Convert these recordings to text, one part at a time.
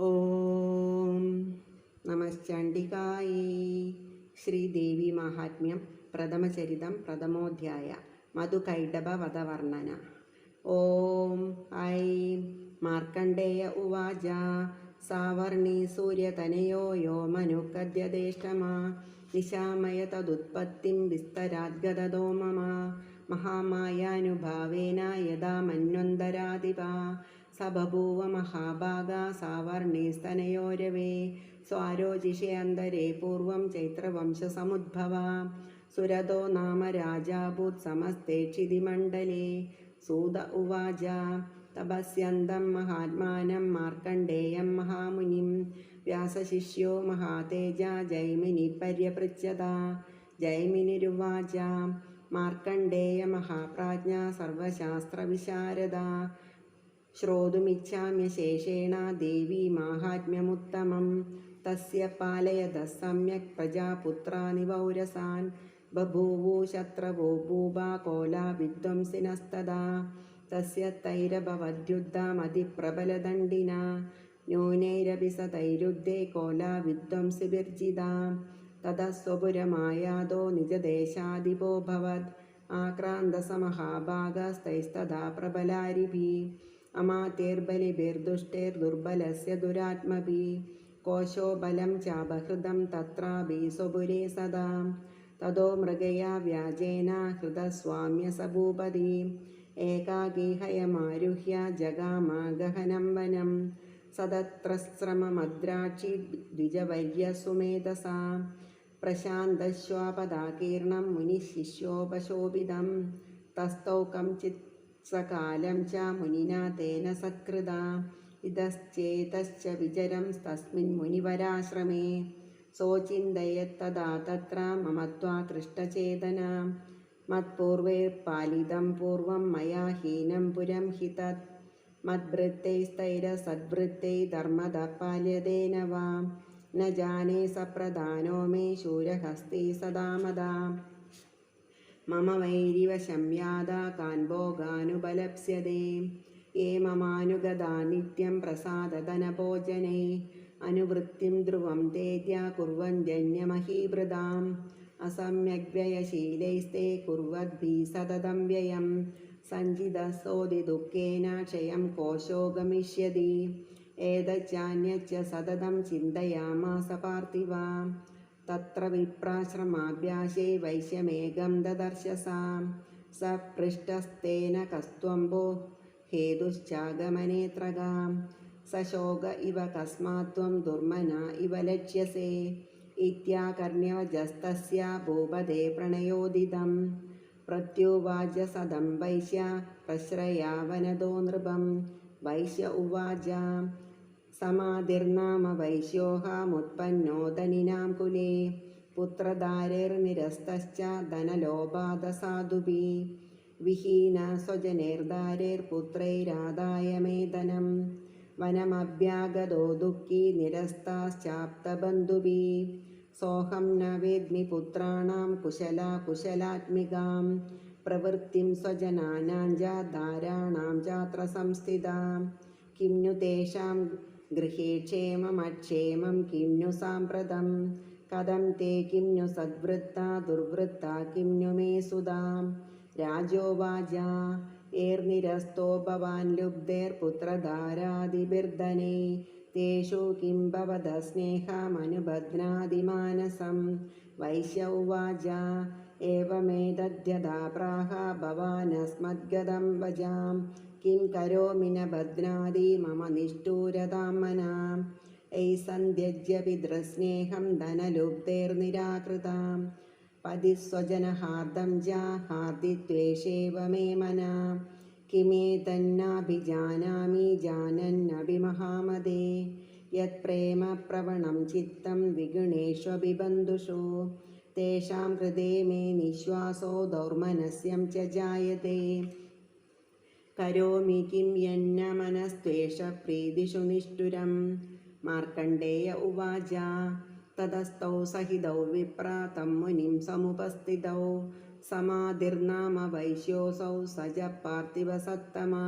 ഓം നമശ്ചണ്ഡികായൈ. ശ്രീദേവി മാഹാത്മ്യം പ്രഥമചരിതം പ്രഥമോധ്യായ മധുകൈടഭവധവർണ്ണന. ഓം ഐം മാർക്കണ്ഡേയ ഉവാച സാവർണി സൂര്യതനയോ യോ മനുകദ്യദേഷ്ടമാ നിശാമയ തദുത്പത്തിം വിസ്തരാദ്ഗതദോ മമ മഹാമായാനുഭാവേന യഥാ മന്വന്തരാധിപാ സ ബഭൂവ മഹാഭാഗാ സാവർണീസ്തനയോരവേ സ്വാരോജിഷേ അന്തരേ പൂർവം ചൈത്രവംശസമുദ്ഭവാ സുരതോ നാമ രാജാഭൂത് സമസ്തേ ക്ഷിതിമണ്ഡലേ. സൂത ഉവാച തപസ്യന്തം മഹാത്മാനം മാർക്കണ്ഡേയം മഹാമുനിം വ്യാസശിഷ്യോ മഹാതേജ ജൈമിനി പര്യപൃച്ഛത. ജൈമിനിരുവാച മാർക്കണ്ഡേയ മഹാപ്രാജ്ഞ സർവശാസ്ത്രവിശാരദ ശ്രോതുമിച്ഛാമ്യശേഷേണ ദേവീ മാഹാത്മ്യമുത്തമം. തസ്യ പാലയതഃ സമ്യക് പ്രജാപുത്രാനി വൗരസാൻ ബഭൂവു ശത്രവോ ഭൂപാ കോലാ വിധ്വംസിനസ്തദാ. തസ്യ തൈരഭവദ്യുദ്ധാമതിപ്രബലദണ്ഡിനാ ന്യൂനൈരപി സ തൈരുദ്ധേ കോലാ വിധ്വംസിഭിർജിതാ. തതഃ സ്വപുരമായാതോ നിജദേശാധിപോഭവത് ആക്രാന്തസ മഹാഭാഗസ്തൈസ്തദാ പ്രബലാരിഭിः. അമാത്യൈർബലിഭിർദുഷ്ടൈർദുർബലസ്യ ദുരാത്മഭിः കോശോ ബലം ചാപഹൃതം തത്രാപി സ്വപുരേ സദാ. തതോ മൃഗയാ വ്യാജേന ഹൃതസ്വാമ്യ स ഭൂപതി ഏകാകീ ഹയമാരുഹ്യ ജഗാമ ഗഹനം വനം. സതത്രശ്രമമദ്രാക്ഷി ദ്വിജവര്യസുമേധസാ പ്രശാന്തശ്വാപദാകീർണം മുനിശിഷ്യോപശോഭിതം. തസ്ഥൗ കംചിത് സകാലം ച മുനിനാ തേന സത്കൃതാ. ഇതശ്ചേതശ്ച വിചരം തസ്മിൻ മുനിവരാശ്രമേ സോചിന്തയത്തദാ തത്ര മമത്വാതൃഷ്ടചേതനാ. മത്പൂർവൈർപാലിതം പൂർവം മയാ ഹീനം പുരം ഹി തത് മദ്ഭൃത്യൈസ്തൈരസദ്ഭൃത്യൈ ധർമ്മദഃ പാല്യതേന വാ. ന ജാനേ സപ്രധാനോ മേ ശൂരഹസ്തി സദാമദാ. മമ വൈരിവശം യാതാ കാൻ ഭോഗാനുപലപ്സ്യതേ. യേ മമാനുഗതാ നിത്യം പ്രസാദധനഭോജനൈ അനുവൃത്തിം ധ്രുവം തേജ്യ കുർവന്ത്യന്യമഹീഭൃതാം. അസമ്യഗ്വ്യയശീലൈസ്തേ കുർവദ്ഭിः സതതം വ്യയം സഞ്ചിതസോതിദുഃഖേന ക്ഷയം കോശോ ഗമിഷ്യതി. ഏതച്ചാന്യच्च സതതം ചിന്തയാമാസ പാർത്ഥിവ. തത്ര വിപ്രാശ്രമാഭ്യാസേ വൈശ്യമേകം ദദർശസാ. സ പൃഷ്ടസ്തേന കസ്ത്വംബോ ഹേതുശ്ചാഗമനേത്രകാ. സശോക ഇവ കസ്മാത്ത്വം ദുർമന ഇവ ലക്ഷ്യസേ ഇത്യാകർണ്യവജസ്തസ്യ ഭൂപതേ പ്രണയോദിതം. പ്രത്യുവാച സദം വൈശ്യ പ്രശ്രയാവനതോ നൃപം. വൈശ്യ ഉവാച സമാധിർനാമ വൈശ്യോഹമുത്പന്നോ ധനിനാം കുലേ പുത്രധാരൈർനിരസ്തശ്ച ധനലോഭാദസാധുഭിः വിഹീന സ്വജനൈർധാരൈർപുത്രൈരാദായ മേ ധനം. വനമഭ്യാഗതോ ദുഃഖീ നിരസ്താശ്ചാപ്തബന്ധുഭിः സോഹം ന വേദ്മി പുത്രാണാം കുശലാകുശലാത്മികാം പ്രവൃത്തിം സ്വജനാനാം ച ധാരാണാം ചാത്ര സംസ്ഥിതാം. കിം नु തേഷാം ഗൃഹേ ക്ഷേമമക്ഷേമം കിം नु സാമ്പ്രതം കഥം തേ കിം नु സദ്വൃത്താ ദുർവൃത്താ കിം नु മേ സുതാം. രാജോവാച ഏർനിരസ്തോ ഭവാൻ ലുബ്ധൈർപുത്രധാരാദിഭിർധനൈ തേഷു കിം ഭവത സ്നേഹമനുബധ്നാതി മാനസം. വൈശ്യ ഉവാച ഏവമേതദ്യഥാ പ്രാഹ ഭവാനസ്മദ്ഗതം വജാം കിം കരോമി ന ബധ്നാതി മമ നിഷ്ഠൂരതാം മനാം. ഐ സന്ധ്യജ്യ പിതൃസ്നേഹം ധനലുബ്ധൈർനിരാകൃതാം പതിസ്വജനഹാർദം ച ഹാർദിത്വേഷേവ മേ മനാ. കിമേതന്നാഭിജാനാമി ജാനന്നഭിമഹാമതേ യത്പ്രേമ പ്രവണം ചിത്തം ദ്വിഗുണേഷ്വപി ബന്ധുഷു തേഷാം ഹൃദേ മേ നിശ്വാസോ ദൗർമനസ്യം ച ജായതേ. കരോമി കിം യന്ന മനസ്ത്വേഷ പ്രീതിഷു നിഷ്ഠുരം. മാർക്കണ്ഡേയ ഉവാച തതസ്ഥൗ സഹിതൗ വിപ്രാ തം മുനിം സമുപസ്ഥിതൗ സമാധിർനാമ വൈശ്യോസൗ സജ പാർത്ഥിവ സത്തമാ.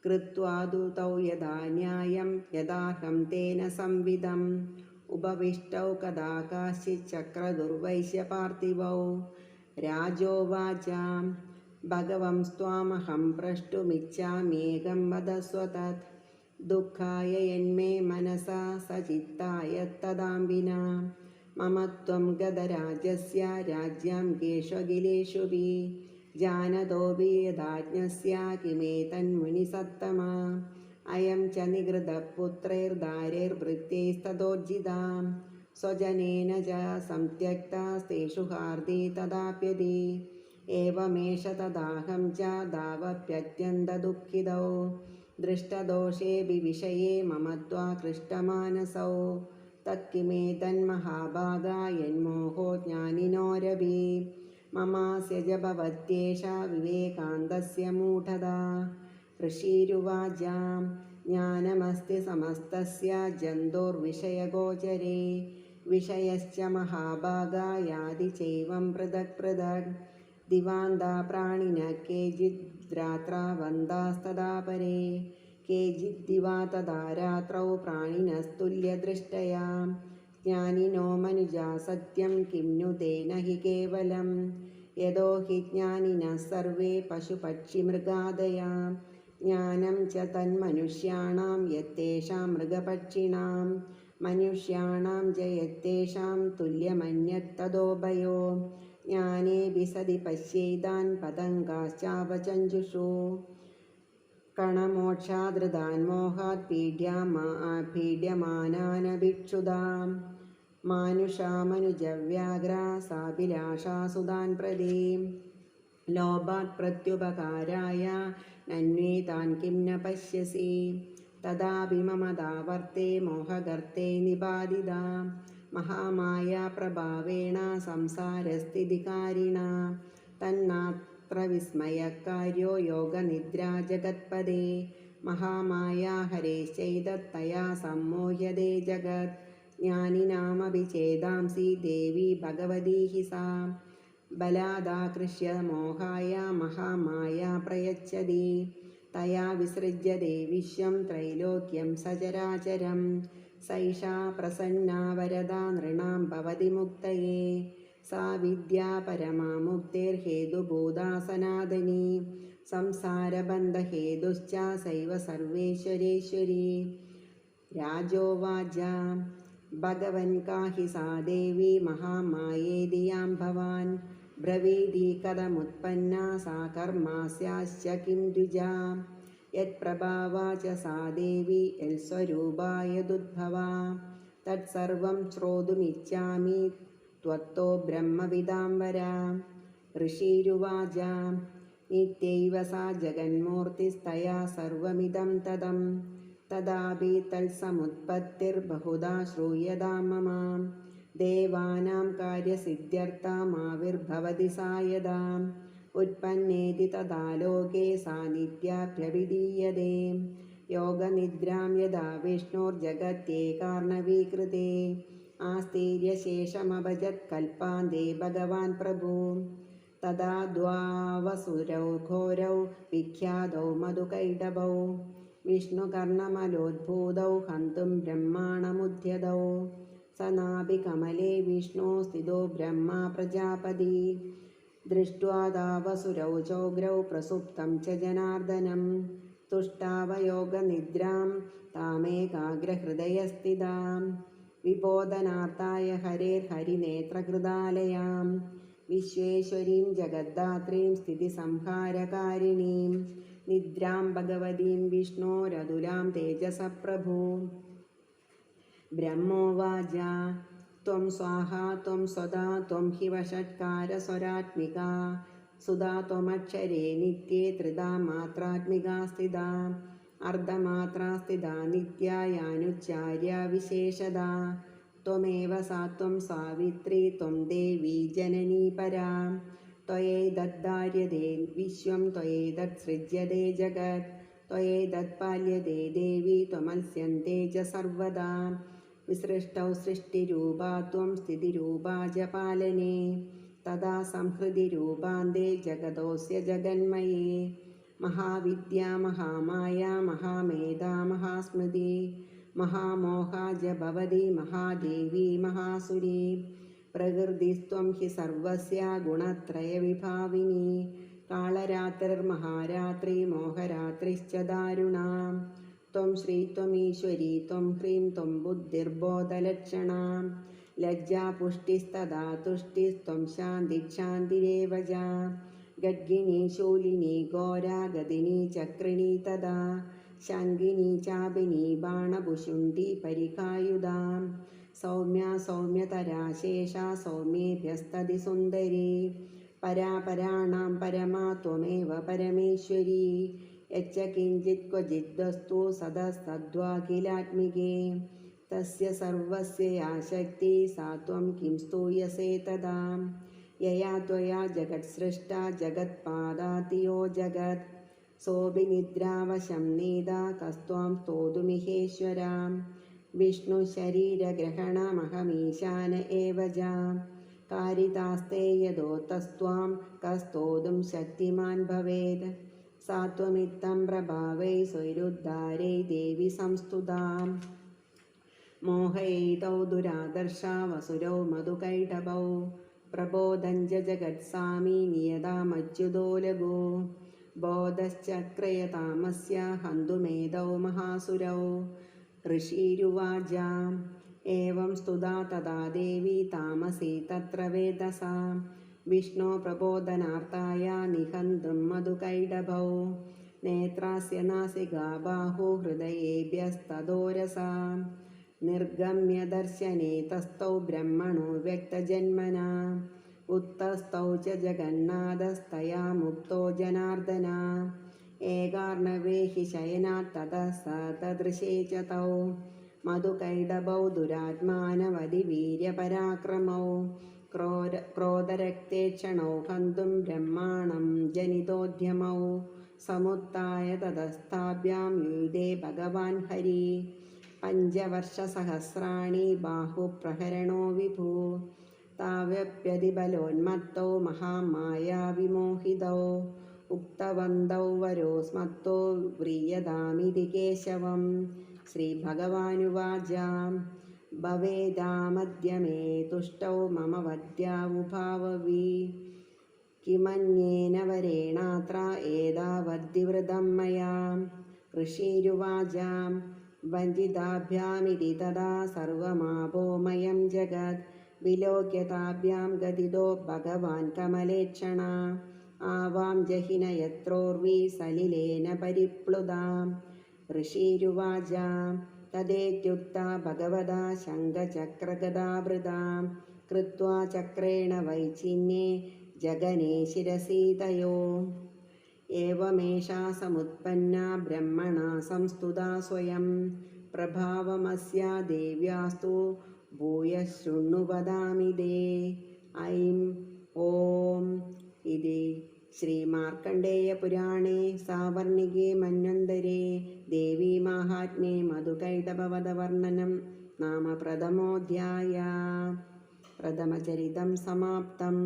कृत्वा तु तौ यदा न्यायं यदाहं तेन संविदम् उपविष्टौ कदा काश्चिच्चक्रदुर्वैश्य पार्थिवौ राजोवाच भगवंस्त्वामहं प्रष्टुमिच्छाम्येकं वदस्व तत् दुःखाय यन्मे मनसा सचित्ताय तदाम्बिना मम त्वं गदराजस्य राज्यं केष्वगिलेषुभिः जानतोऽपि यदाज्ञस्य किमेतन्मुनिसत्तमा अयं च निगृतः पुत्रैर्दारैर्भृत्यैस्ततोज्जिता स्वजनेन च संत्यक्तास्तेषु हार्दि तदाप्यति एवमेष तदाहं च दावप्यत्यन्तदुःखितौ दृष्टदोषेऽपि विषये मम त्वाकृष्टमानसौ तत्किमेतन्महाभागा यन्मोहो ज्ञानिनोरपि ममास्य च भवत्येषा विवेकान्तस्य मूढता ऋषिरुवाच ज्ञानमस्ति समस्तस्य जन्तोर्विषयगोचरे विषयश्च महाभागा याति चैवं पृथक् पृथक् दिवान्ता प्राणिनः केचिद्रात्रावन्तास्तदा परे केचिद्दिवा तदा रात्रौ प्राणिनस्तुल्यदृष्टया ज्ञानिनो मनुजा सत्यं किं नु तेन हि केवलं यतो हि ज्ञानिनः सर्वे पशुपक्षिमृगादया ज्ञानं च तन्मनुष्याणां यत्तेषां मृगपक्षिणां मनुष्याणां च यत्तेषां तुल्यमन्यत्तदोभयो ज्ञाने विशदि पश्येतान् पतङ्गाश्चावचञ्जुषु कणमोक्षादृतान् मोहात् पीड्यमानानभिक्षुधां मानुषामनुजव्याघ्रा साभिलाषासुतान् प्रति लोभात् प्रत्युपकाराय नन्वेतान् किं न पश्यसि तदापि ममता वर्ते मोहगर्ते निबाधिता महामाया प्रभावेण संसारस्थितिकारिणा तन्नात्र विस्मयकार्यो योगनिद्रा जगत्पदे महामाया हरेश्चैतत्तया सम्मोह्यते जगत् ज्ञानिनामपि चेदांसि देवी भगवती हि सा बलादाकृष्य मोहाय महामाया प्रयच्छति तया विसृज्यते विश्वं त्रैलोक्यं सचराचरं सैषा प्रसन्ना वरदा नृणां भवति मुक्तये सा विद्या परमा मुक्तिर्हेतुभूता सनातनी संसारबन्धहेतुश्च सैव सर्वेश्वरेश्वरी राजोवाच भगवन् का हि सा देवी महामायेति यां भवान् ब्रवीति कथमुत्पन्ना सा कर्मास्याश्च किं द्विजा यत्प्रभावा च सा देवी यत्स्वरूपा यदुद्भवा तत्सर्वं श्रोतुमिच्छामि त्वत्तो ब्रह्मविदाम्बरा ऋषिरुवाच नित्यैव सा जगन्मूर्तिस्तया सर्वमिदं ततं तदापि तत्समुत्पत्तिर्बहुधा श्रूयता मम देवानां कार्यसिद्ध्यर्थमाविर्भवति सा यदा उत्पन्नेति तदा लोके सा नित्याभ्यभिधीयते योगनिद्रां यदा विष्णोर्जगत्येकार्णवीकृते आस्तीर्यशेषमभजत्कल्पान्ते भगवान् प्रभु तदा द्वावसुरौ घोरौ विख्यातौ मधुकैटभौ विष्णुकर्णमलोद्भूतौ हन्तुं ब्रह्माणमुद्यतौ स नाभिकमले विष्णो स्थितो ब्रह्मा प्रजापति दृष्ट्वा तावसुरौ चोग्रौ प्रसुप्तं च जनार्दनं तुष्टावयोगनिद्रां तामेकाग्रहृदयस्थितां विबोधनार्थाय हरेर्हरिनेत्रकृतालयां विश्वेश्वरीं जगद्धात्रीं स्थितिसंहारकारिणीं निद्रां भगवतीं विष्णोरतुलां तेजसः प्रभु ब्रह्मोवाच त्वं स्वाहा त्वं स्वधा त्वं हि वषट्कारस्वरात्मिका सुधा त्वमक्षरे नित्ये त्रिधा मात्रात्मिका स्थिता अर्धमात्रा स्थिता नित्या यानुच्चार्या विशेषदा त्वमेव सा त्वं सावित्री त्वं देवी जननी परा त्वयैतद्धार्यते विश्वं त्वयैतत्सृज्यते जगत् त्वयैतत्पाल्यते देवी त्वमल्स्यन्ते च सर्वदा विसृष्टौ सृष्टिरूपा त्वं स्थितिरूपा च पालने तदा संहृतिरूपान्ते जगतोऽस्य जगन्मये महाविद्या महामाया महामेधा महास्मृति महामोहा च भवति महादेवी महासुरी प्रकृतिस्त्वं हि सर्वस्य गुणत्रयविभाविनी कालरात्रिर्महारात्रि मोहरात्रिश्च दारुणा त्वं श्री त्वमीश्वरी त्वं ह्रीं त्वं बुद्धिर्बोधलक्षणा लज्जा पुष्टिस्तदा तुष्टिस्त्वं शान्तिक्षान्तिरेव च गड्गिनी शूलिनी घोरा गदिनी चक्रिणी तदा शङ्गिनी चापिनी बाणभुषुण्डी परिकायुधा सौम्या सौम्यतरा शेषा सौम्येभ्यस्तदि सुन्दरी परापराणां परमा त्वमेव परमेश्वरी यच्च किञ्चित् क्वचिद्वस्तु सदस्तद्वाखिलात्मिके तस्य सर्वस्य या शक्ति सा त्वं किं स्तूयसे तदा यया त्वया जगत्सृष्टा जगत्पादातियो जगत् सोऽभिनिद्रावशं नीदा कस्त्वां स्तोतुमिहेश्वरां विष्णुशरीरग्रहणमहमीशान एव च कारितास्ते यदोतस्त्वां कस्तोतुं शक्तिमान् भवेत् सा त्वमित्थं प्रभावै स्वैरुद्धारै देवि संस्तुताम् मोहयितौ दुरादर्शा वसुरौ मधुकैटभौ प्रबोधञ्च जगत्सामी नियतामच्युतो लघु बोधश्चक्रयतामस्य हन्तुमेधौ महासुरौ ऋषिरुवाच एवं स्तुता तदा देवी तामसी तत्र वेदसा विष्णो प्रबोधनार्थाय निहन्तुं मधुकैटभौ नेत्रास्य नासिका बाहु हृदयेभ्यस्तदोरसा निर्गम्य दर्शने तस्थौ ब्रह्मणो व्यक्तजन्मना उत्तस्थौ च जगन्नाथस्तया मुक्तो जनार्दना एकार्णवे हि शयनात् ततः स तदृशे च तौ मधुकैटभौ दुरात्मानवधिवीर्यपराक्रमौ क्रोधरक्तेक्षणौ हन्तुं ब्रह्माणं जनितोद्यमौ समुत्थाय ततस्ताभ्यां युयुधे भगवान् हरि पञ्चवर्षसहस्राणि बाहुप्रहरणो विभु ताव्यप्यतिबलोन्मत्तौ महामायाविमोहितौ उक्तवन्तौ वरो स्मत्तो व्रीयतामिति केशवं श्रीभगवानुवाच भवेदामद्य मे तुष्टौ मम वद्यावुभाववि किमन्येन वरेणात्र एतावद्विवृतं मया ऋषिरुवाच वञ्चिताभ्यामिति तदा सर्वमापोमयं जगत् विलोक्यताभ्यां गदितो भगवान् कमलेक्षणा आवां जहिन यत्रोर्वी सलिलेन परिप्लुता ऋषिरुवाच तदेत्युक्ता भगवता शङ्खचक्रगदावृता कृत्वा चक्रेण वैचिन्ये जगने शिरसि तयोः एवमेषा समुत्पन्ना ब्रह्मणा संस्तुता स्वयं प्रभावमस्या देव्यास्तु भूयः शृणु वदामि ते ऐं ॐ इति श्रीमार्कण्डेयपुराणे सावर्णिके मन्वन्तरे देवीमाहात्म्ये मधुकैटभवधवर्णनं नाम प्रथमोऽध्यायः प्रथमचरितं समाप्तम्।